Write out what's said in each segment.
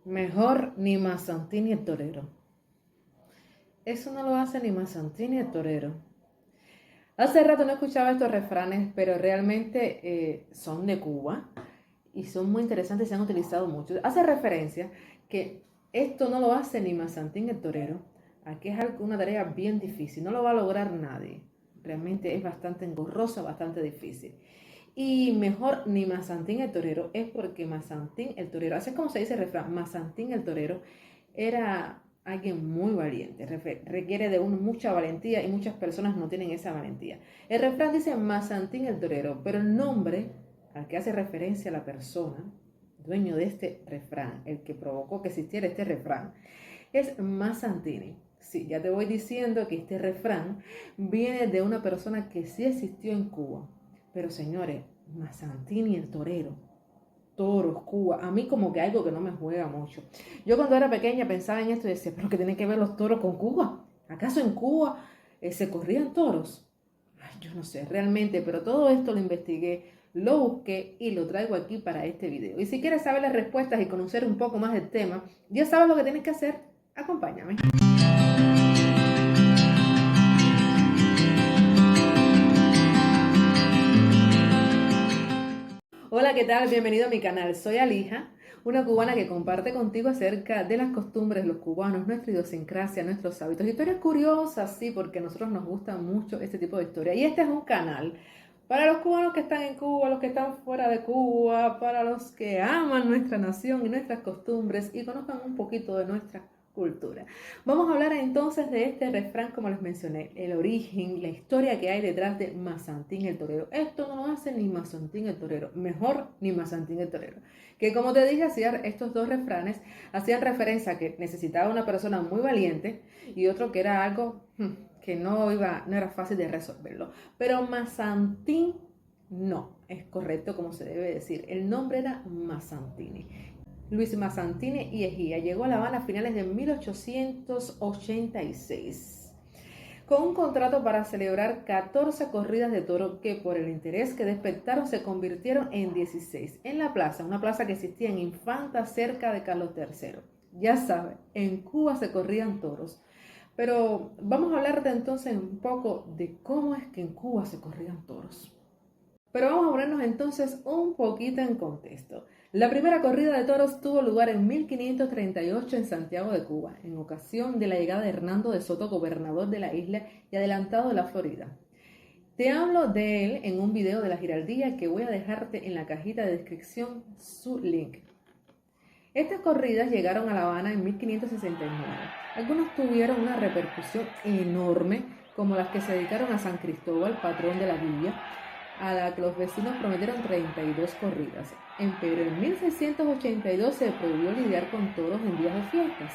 Mejor ni Mazantín ni el torero. Eso no lo hace ni Mazantín ni el torero. Hace rato no escuchaba estos refranes, pero realmente son de Cuba y son muy interesantes y se han utilizado mucho. Hace referencia que esto no lo hace ni Mazantín ni el torero. Aquí es una tarea bien difícil, no lo va a lograr nadie. Realmente es bastante engorrosa, bastante difícil. Y mejor ni Mazantín el torero es porque Mazantín el torero, así es como se dice el refrán, Mazantín el torero era alguien muy valiente, requiere de mucha valentía y muchas personas no tienen esa valentía. El refrán dice Mazantín el torero, pero el nombre al que hace referencia la persona, dueño de este refrán, el que provocó que existiera este refrán, es Mazantini. Sí, ya te voy diciendo que este refrán viene de una persona que sí existió en Cuba. Pero señores, Mazantini el torero, toros, Cuba, a mí como que algo que no me juega mucho. Yo cuando era pequeña pensaba en esto y decía, pero ¿qué tienen que ver los toros con Cuba? ¿Acaso en Cuba se corrían toros? Ay, yo no sé realmente, pero todo esto lo investigué, lo busqué y lo traigo aquí para este video. Y si quieres saber las respuestas y conocer un poco más del tema, ya sabes lo que tienes que hacer, acompáñame. Hola, ¿qué tal? Bienvenido a mi canal. Soy Alija, una cubana que comparte contigo acerca de las costumbres de los cubanos, nuestra idiosincrasia, nuestros hábitos. Historias curiosas, sí, porque a nosotros nos gusta mucho este tipo de historia. Y este es un canal para los cubanos que están en Cuba, los que están fuera de Cuba, para los que aman nuestra nación y nuestras costumbres y conozcan un poquito de nuestra cultura. Vamos a hablar entonces de este refrán, como les mencioné, el origen, la historia que hay detrás de Mazantín el torero. Esto no lo hace ni Mazantín el torero, mejor ni Mazantín el torero. Que como te dije, estos dos refranes hacían referencia a que necesitaba una persona muy valiente y otro que era algo que no era fácil de resolverlo. Pero Mazantín no es correcto como se debe decir. El nombre era Mazantini. Luis Mazantini y Ejía llegó a La Habana a finales de 1886 con un contrato para celebrar 14 corridas de toro que por el interés que despertaron se convirtieron en 16 en la plaza, una plaza que existía en Infanta cerca de Carlos III. Ya saben, en Cuba se corrían toros. Pero vamos a hablar entonces un poco de cómo es que en Cuba se corrían toros. Pero vamos a ponernos entonces un poquito en contexto. La primera corrida de toros tuvo lugar en 1538 en Santiago de Cuba, en ocasión de la llegada de Hernando de Soto, gobernador de la isla y adelantado de la Florida. Te hablo de él en un video de la Giraldilla que voy a dejarte en la cajita de descripción su link. Estas corridas llegaron a La Habana en 1569. Algunos tuvieron una repercusión enorme, como las que se dedicaron a San Cristóbal, patrón de la villa, a la que los vecinos prometieron 32 corridas. Pero en 1682 se prohibió lidiar con toros en días de fiestas.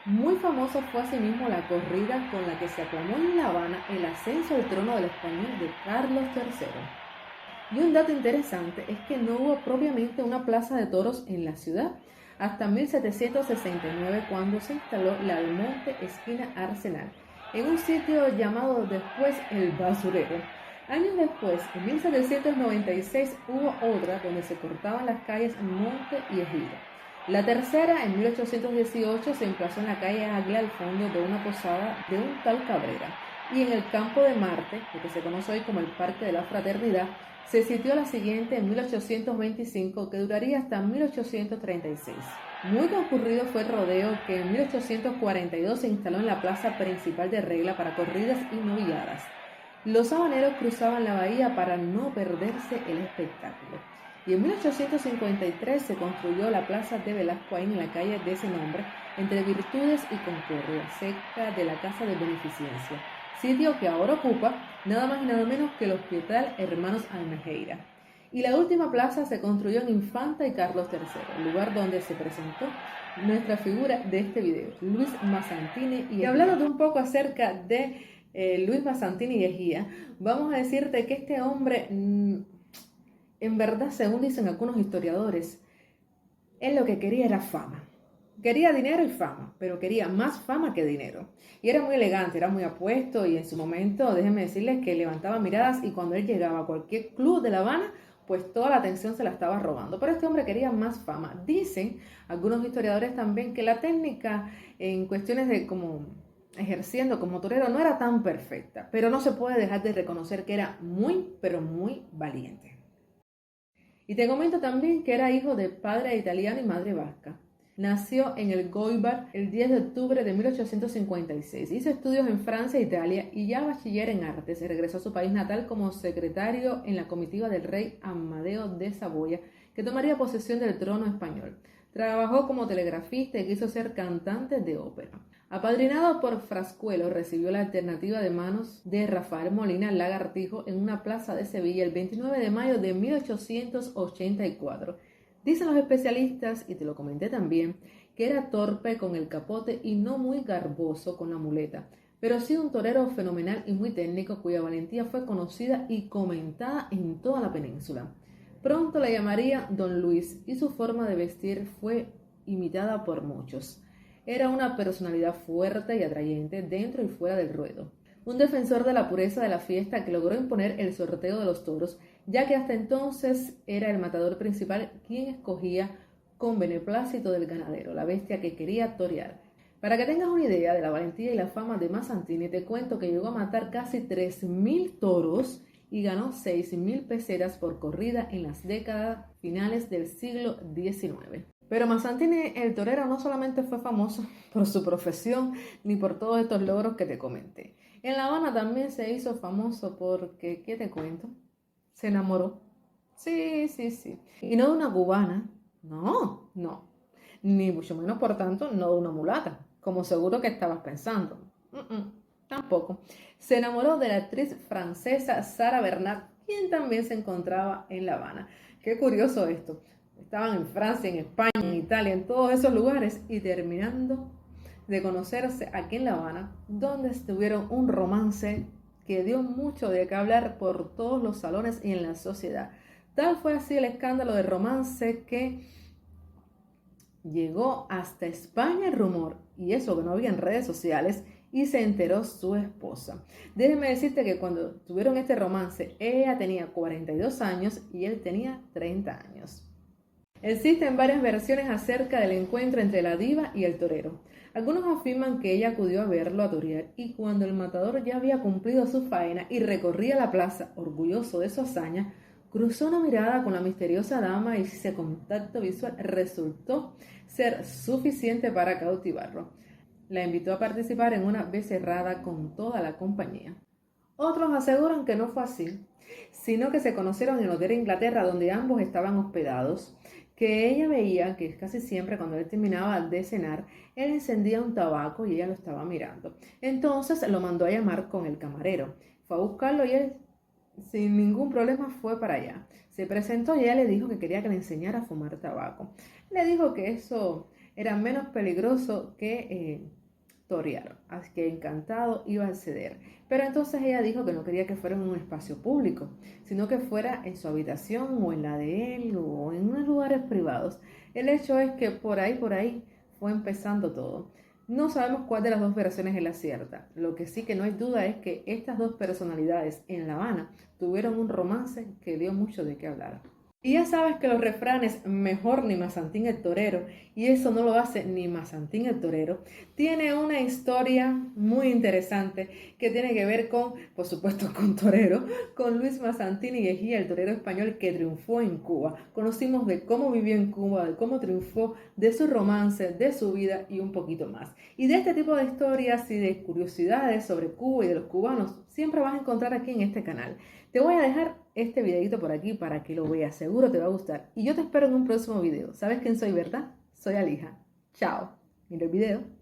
Muy famosa fue asimismo la corrida con la que se aclamó en La Habana el ascenso al trono del español de Carlos III. Y un dato interesante es que no hubo propiamente una plaza de toros en la ciudad hasta 1769, cuando se instaló la Almonte esquina Arsenal, en un sitio llamado después El Basurero. Años después, en 1796, hubo otra donde se cortaban las calles Monte y Ejida. La tercera, en 1818, se emplazó en la calle Águila al fondo de una posada de un tal Cabrera. Y en el campo de Marte, lo que se conoce hoy como el Parque de la Fraternidad, se sitió la siguiente en 1825, que duraría hasta 1836. Muy concurrido fue el rodeo, que en 1842 se instaló en la plaza principal de Regla para corridas y novilladas. Los habaneros cruzaban la bahía para no perderse el espectáculo. Y en 1853 se construyó la plaza de Velasco en la calle de ese nombre, entre Virtudes y Concordia, cerca de la Casa de Beneficencia, sitio que ahora ocupa nada más y nada menos que el Hospital Hermanos Almejeira. Y la última plaza se construyó en Infanta y Carlos III, lugar donde se presentó nuestra figura de este video, Luis Mazantini. Y hablándote un poco acerca de Luis Mazantini y Ejía, vamos a decirte que este hombre, en verdad, según dicen algunos historiadores, él lo que quería era fama. Quería dinero y fama, pero quería más fama que dinero. Y era muy elegante, era muy apuesto y en su momento, déjenme decirles que levantaba miradas y cuando él llegaba a cualquier club de La Habana, pues toda la atención se la estaba robando. Pero este hombre quería más fama. Dicen algunos historiadores también que la técnica en cuestiones de como ejerciendo como torero no era tan perfecta, pero no se puede dejar de reconocer que era muy, pero muy valiente. Y te comento también que era hijo de padre italiano y madre vasca. Nació en el Goibar el 10 de octubre de 1856. Hizo estudios en Francia e Italia y ya bachiller en artes. Regresó a su país natal como secretario en la comitiva del rey Amadeo de Saboya, que tomaría posesión del trono español. Trabajó como telegrafista y quiso ser cantante de ópera. Apadrinado por Frascuelo, recibió la alternativa de manos de Rafael Molina Lagartijo en una plaza de Sevilla el 29 de mayo de 1884. Dicen los especialistas, y te lo comenté también, que era torpe con el capote y no muy garboso con la muleta, pero sí un torero fenomenal y muy técnico cuya valentía fue conocida y comentada en toda la península. Pronto la llamaría Don Luis y su forma de vestir fue imitada por muchos. Era una personalidad fuerte y atrayente dentro y fuera del ruedo. Un defensor de la pureza de la fiesta que logró imponer el sorteo de los toros, ya que hasta entonces era el matador principal quien escogía con beneplácito del ganadero, la bestia que quería torear. Para que tengas una idea de la valentía y la fama de Mazzantini, te cuento que llegó a matar casi 3.000 toros y ganó 6.000 pesetas por corrida en las décadas finales del siglo XIX. Pero Mazzantini el torero no solamente fue famoso por su profesión ni por todos estos logros que te comenté. En La Habana también se hizo famoso porque, ¿qué te cuento? Se enamoró. Sí. Y no de una cubana, no. Ni mucho menos, por tanto, no de una mulata, como seguro que estabas pensando. Tampoco. Se enamoró de la actriz francesa Sara Bernard, quien también se encontraba en La Habana. Qué curioso esto. Estaban en Francia, en España, en Italia, en todos esos lugares y terminando de conocerse aquí en La Habana, donde tuvieron un romance que dio mucho de qué hablar por todos los salones y en la sociedad. Tal fue así el escándalo de romance que llegó hasta España el rumor, y eso que no había en redes sociales, y se enteró su esposa. Déjeme decirte que cuando tuvieron este romance, ella tenía 42 años y él tenía 30 años. Existen varias versiones acerca del encuentro entre la diva y el torero. Algunos afirman que ella acudió a verlo a torear y cuando el matador ya había cumplido su faena y recorría la plaza, orgulloso de su hazaña, cruzó una mirada con la misteriosa dama y ese contacto visual resultó ser suficiente para cautivarlo. La invitó a participar en una becerrada con toda la compañía. Otros aseguran que no fue así, sino que se conocieron en el hotel de Inglaterra donde ambos estaban hospedados, que ella veía que casi siempre cuando él terminaba de cenar, él encendía un tabaco y ella lo estaba mirando. Entonces lo mandó a llamar con el camarero. Fue a buscarlo y él sin ningún problema fue para allá. Se presentó y ella le dijo que quería que le enseñara a fumar tabaco. Le dijo que eso era menos peligroso que torear, así que encantado iba a ceder. Pero entonces ella dijo que no quería que fuera en un espacio público, sino que fuera en su habitación o en la de él o en unos lugares privados. El hecho es que por ahí fue empezando todo. No sabemos cuál de las dos versiones es la cierta. Lo que sí que no hay duda es que estas dos personalidades en La Habana tuvieron un romance que dio mucho de qué hablar. Y ya sabes que los refranes mejor ni Mazzantini el torero, y eso no lo hace ni Mazzantini el torero, tiene una historia muy interesante que tiene que ver con, por supuesto, con torero, con Luis Mazzantini Egea, el torero español que triunfó en Cuba. Conocimos de cómo vivió en Cuba, de cómo triunfó, de su romance, de su vida y un poquito más. Y de este tipo de historias y de curiosidades sobre Cuba y de los cubanos siempre vas a encontrar aquí en este canal. Te voy a dejar este videito por aquí para que lo veas, seguro te va a gustar. Y yo te espero en un próximo video. ¿Sabes quién soy, verdad? Soy Alija. Chao. Mira el video.